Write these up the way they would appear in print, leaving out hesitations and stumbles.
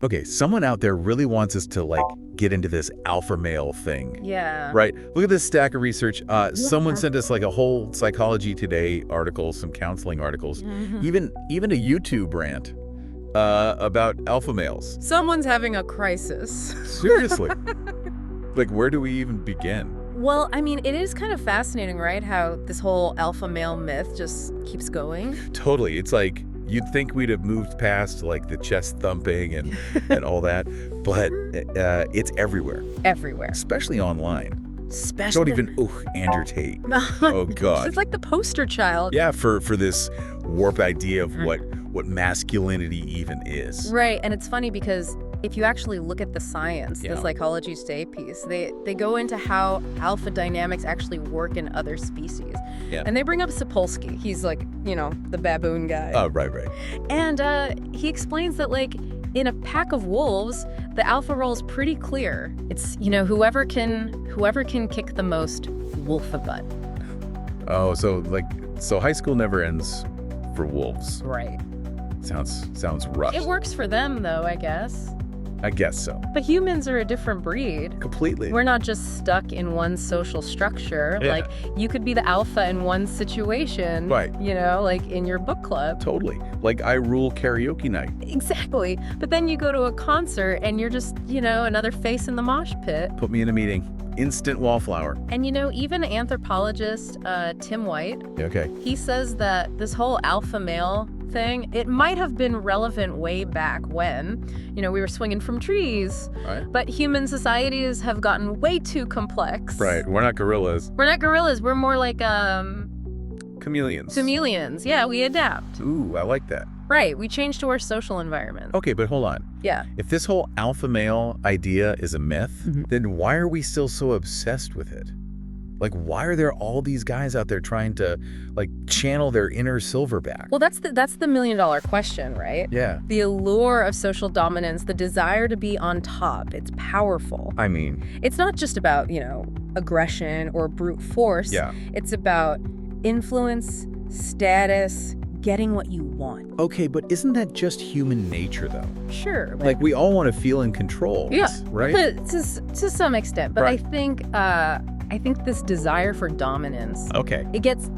Okay, someone out there really wants us to, like, get into this alpha male thing. Yeah. Right? Look at this stack of research. Someone sent us, like, a whole Psychology Today article, some counseling articles, even a YouTube rant about alpha males. Someone's having a crisis. Seriously. Like, where do we even begin? Well, I mean, it is kind of fascinating, right? How this whole alpha male myth just keeps going. Totally. It's like, you'd think we'd have moved past, like, the chest thumping and all that, but it's everywhere. Everywhere. Especially online. Especially. Don't even, Andrew Tate. Oh, God. It's like the poster child. Yeah, for this warped idea of what masculinity even is. Right, and it's funny because if you actually look at the science, the Psychology Today piece, they go into how alpha dynamics actually work in other species. Yeah. And they bring up Sapolsky. He's like, the baboon guy. Oh, right. And he explains that, like, in a pack of wolves, the alpha role is pretty clear. It's, whoever can kick the most wolf a butt. Oh, so high school never ends for wolves. Right. Sounds rough. It works for them, though, I guess. I guess so. But humans are a different breed. Completely. We're not just stuck in one social structure. Yeah. Like, you could be the alpha in one situation. Right. Like in your book club. Totally. Like, I rule karaoke night. Exactly. But then you go to a concert and you're just, another face in the mosh pit. Put me in a meeting. Instant wallflower. And, even anthropologist Tim White, Okay. he says that this whole alpha male thing, it might have been relevant way back when, we were swinging from trees. Right. But human societies have gotten way too complex. Right. We're not gorillas. We're not gorillas. We're more like Chameleons. chameleons. Yeah, we adapt. Ooh, I like that. Right. We change to our social environment. Okay, but hold on. Yeah. If this whole alpha male idea is a myth, then why are we still so obsessed with it? Like, why are there all these guys out there trying to, like, channel their inner silverback? Well, that's the million-dollar question, right? Yeah. The allure of social dominance, the desire to be on top, it's powerful. I mean, It's not just about, aggression or brute force. Yeah. It's about influence, status, getting what you want. okay, but isn't that just human nature, though? Sure. but- Like, we all want to feel in control. Yeah. Right? to some extent. But Right. I think this desire for dominance, Okay. it gets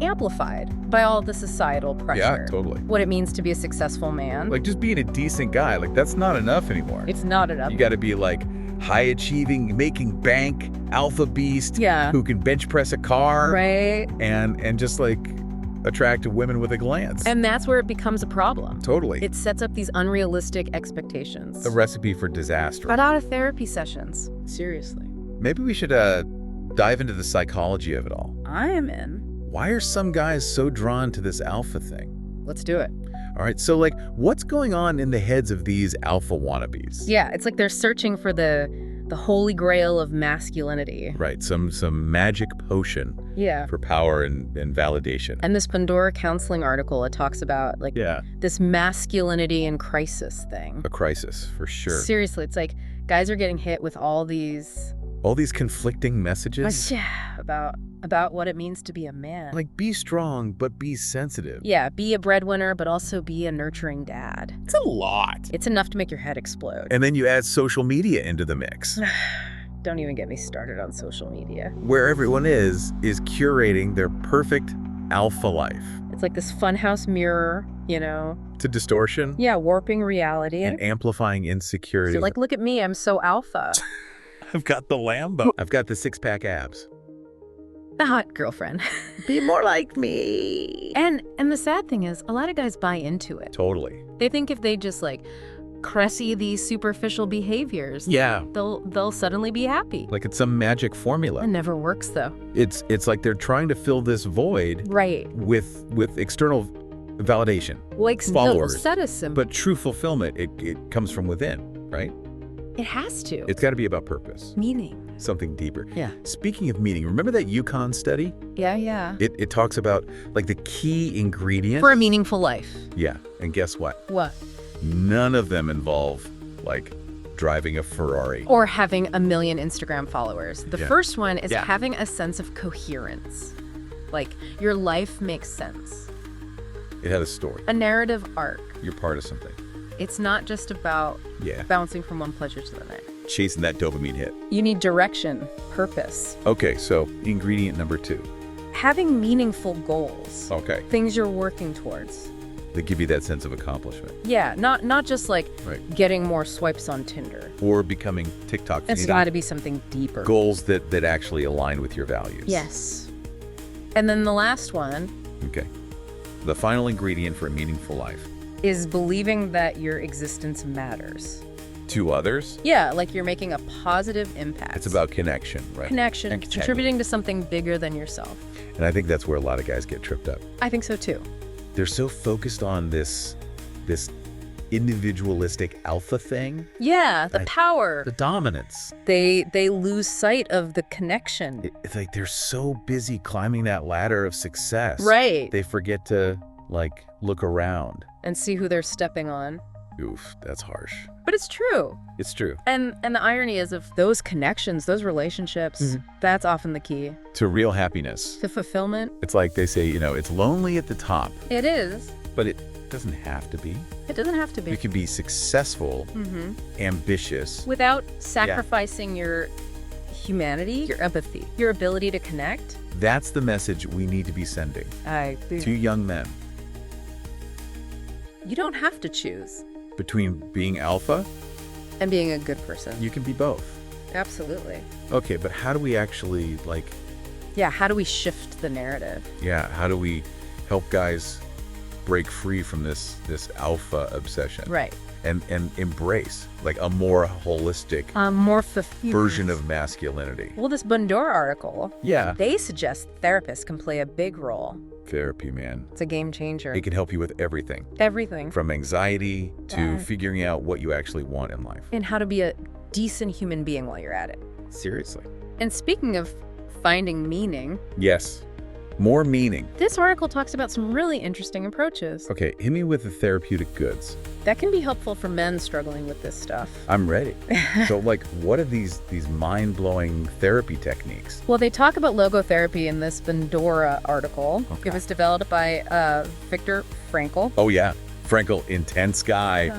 amplified by all the societal pressure. Yeah, totally. What it means to be a successful man. Like, just being a decent guy, like, that's not enough anymore. It's not enough. You got to be, like, high-achieving, making bank, alpha beast, Yeah. who can bench press a car, Right? and just, like, attract women with a glance. And that's where it becomes a problem. Totally. It sets up these unrealistic expectations. a recipe for disaster. Cut out of therapy sessions. Seriously. Maybe we should dive into the psychology of it all. I am in. Why are some guys so drawn to this alpha thing? Let's do it. All right, so, like, what's going on in the heads of these alpha wannabes? Yeah, it's like they're searching for the holy grail of masculinity. Right, some magic potion Yeah. for power and validation. And this Pandora counseling article, it talks about, like, Yeah, this masculinity in crisis thing. a crisis, for sure. Seriously, it's like guys are getting hit with all these All these conflicting messages. about what it means to be a man. Like, be strong, but be sensitive. Yeah, be a breadwinner, but also be a nurturing dad. It's a lot. It's enough to make your head explode. And then you add social media into the mix, Don't even get me started on social media. where everyone is curating their perfect alpha life. It's like this funhouse mirror, To distortion Yeah, warping reality. and amplifying insecurity. So, like, look at me, I'm so alpha. I've got the Lambo. I've got the six-pack abs. The hot girlfriend. Be more like me. And the sad thing is, a lot of guys buy into it. Totally. They think if they just, like, cressy these superficial behaviors, Yeah. they'll suddenly be happy. Like it's some magic It formula. never works, though. It's like they're trying to fill this void Right. with external validation. Like, Followers. set a symbol. But true fulfillment, it comes from within, right? It has to. It's got to be about purpose, meaning. something deeper. Yeah. Speaking of meaning, remember that Yukon study? Yeah. It talks about, like, the key ingredient. For a meaningful life. Yeah, and guess what? What? None of them involve, like, driving a Ferrari. Or having a million Instagram followers. The Yeah. first one is Yeah. having a sense of coherence. Like, your life makes sense. It had a story. A narrative arc. You're part of something. It's not just about Yeah. bouncing from one pleasure to the next. Chasing that dopamine hit. You need direction, purpose, Okay, so ingredient number 2. having meaningful goals, Okay. things you're working towards. They give you that sense of accomplishment. Yeah, not just like Right. getting more swipes on Tinder. Or becoming TikTok It's famous. got to be something deeper. Goals that actually align with your values. Yes. And then the last one Okay. The final ingredient for a meaningful life. is believing that your existence matters. To others, Yeah, like you're making a positive impact. it's about connection, right? connection, And contributing to something bigger than yourself. And I think that's where a lot of guys get tripped up. I think so too. They're so focused on this individualistic alpha thing, Yeah, the power. the dominance. They lose sight of the connection. It's like they're so busy climbing that ladder of success. Right. They forget to, look around. And see who they're stepping on. Oof, that's harsh. But it's true. It's true. And the irony is of those connections, those relationships, that's often the key To real happiness. to fulfillment. It's like they say, it's lonely at the top, It is. but it doesn't have to be. It doesn't have to You be. can be successful, ambitious. Without sacrificing your humanity, your empathy, your ability to connect. That's the message we need to be sending to young men. You don't have to choose. Between being alpha, And being a good person. you can be both. Absolutely. Okay, but how do we actually, Yeah, how do we shift the narrative? how do we help guys break free from this alpha obsession? Right. And embrace, a more holistic More version of masculinity. Well, this Bandura article, Yeah. they suggest therapists can play a big role. Therapy, man. It's a game changer. It can help you with everything. Everything. From anxiety to figuring out what you actually want in life. And how to be a decent human being while you're at it. Seriously. And speaking of finding meaning, Yes. More meaning. this article talks about some really interesting approaches Okay, hit me with the therapeutic goods. that can be helpful for men struggling with this stuff. I'm ready. So, what are these mind-blowing therapy techniques? Well, they talk about logotherapy in this Bandura article. Okay. It was developed by Viktor Frankl. Oh, yeah. Frankl, intense guy,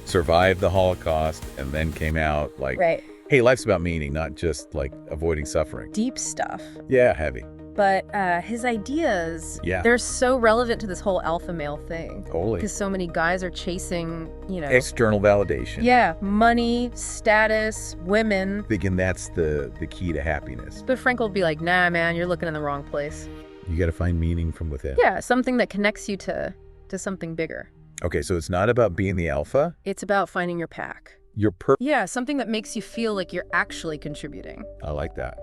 survived the Holocaust, and then came out Right. hey, life's about meaning, not just, avoiding suffering. Deep stuff. Yeah, heavy. But his ideas, they're so relevant to this whole alpha male thing. Totally. Because so many guys are chasing, External validation. yeah, money, status, women. Thinking that's the key to happiness. But Frank will be like, nah, man, you're looking in the wrong place. You got to find meaning from within. Yeah, something that connects you to something bigger. Okay, so it's not about being the alpha. It's about finding your pack. You're Yeah, something that makes you feel like you're actually contributing. I like that.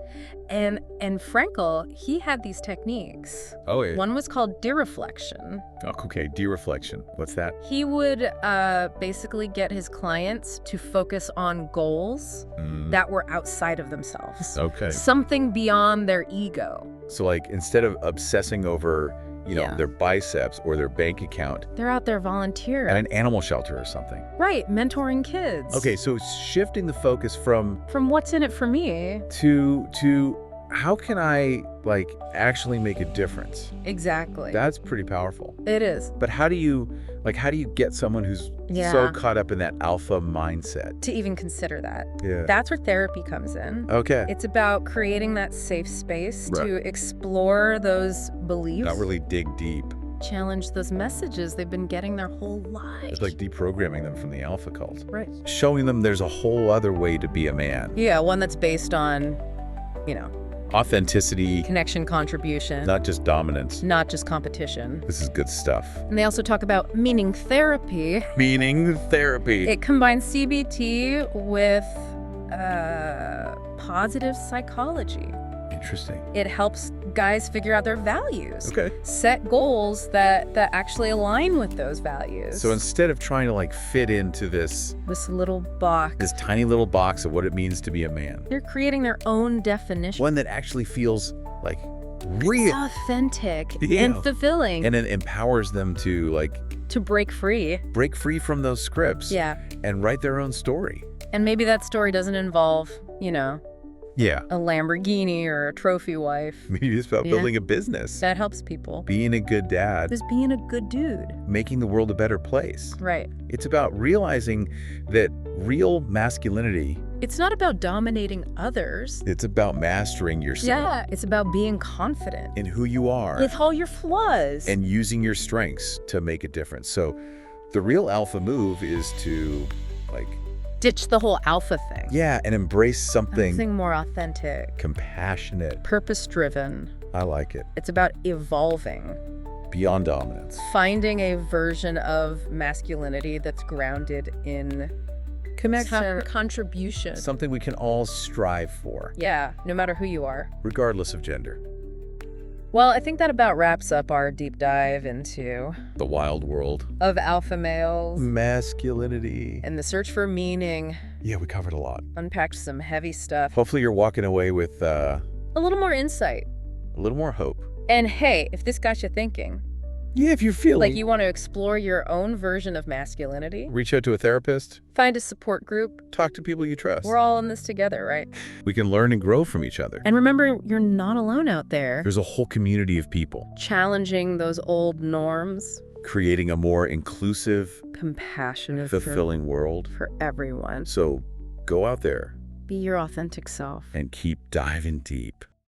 And Frankl, he had these techniques. Oh, yeah. One was called dereflection. Oh, okay, dereflection. What's that? He would basically get his clients to focus on goals that were outside of themselves. Okay. Something beyond their ego. So, instead of obsessing over, their biceps or their bank account They're out there volunteering. at an animal shelter or something. Right, mentoring kids. Okay, so it's shifting the focus from What's in it for me? to how can I, actually make a difference? Exactly. That's pretty powerful. It is. But how do you get someone who's so caught up in that alpha mindset? To even consider that. Yeah. That's where therapy comes in. Okay. It's about creating that safe space Right. to explore those beliefs. Not really dig deep. Challenge those messages they've been getting their whole lives. It's deprogramming them from the alpha cult. Right. Showing them there's a whole other way to be a man. Yeah, one that's based on, Authenticity, connection, contribution, not just dominance. not just competition. This is good stuff. And they also talk about meaning therapy. Meaning therapy. It combines CBT with positive psychology. Interesting. It helps guys figure out their values. Okay. Set goals that actually align with those values. So instead of trying to fit into this little box, this tiny little box of what it means to be a man, they're creating their own definition. one that actually feels It's real authentic Yeah. and fulfilling. and it empowers them to to break free. break free from those scripts Yeah. and write their own story. And maybe that story doesn't involve, Yeah. a Lamborghini or a trophy wife. Maybe it's about Yeah. building a business, That helps people. being a good dad, Just being a good dude. making the world a better place. Right. It's about realizing that real masculinity, It's not about dominating others. it's about mastering yourself Yeah. It's about being confident in who you are with all your flaws. and using your strengths to make a difference. So the real alpha move is to, like, ditch the whole alpha thing. yeah, and embrace something More authentic, compassionate. purpose-driven. I like it. It's about evolving, Beyond dominance. finding a version of masculinity that's grounded in connection, contribution. Something we can all strive for, Yeah, no matter who you are. regardless of gender. Well, I think that about wraps up our deep dive into The wild world. of alpha males Masculinity. and the search for meaning. Yeah, we covered a lot. Unpacked some heavy stuff. Hopefully you're walking away with A little more insight. a little more hope. And hey, if this got you thinking, Yeah, if you're feeling like you want to explore your own version of masculinity, reach out to a therapist, find a support group. talk to people you trust. We're all in this together, right? We can learn and grow from each other. And remember, you're not alone out there. There's a whole community of people Challenging those old norms, creating a more inclusive, compassionate, fulfilling world. for everyone. So go out there Be your authentic self. and keep diving deep.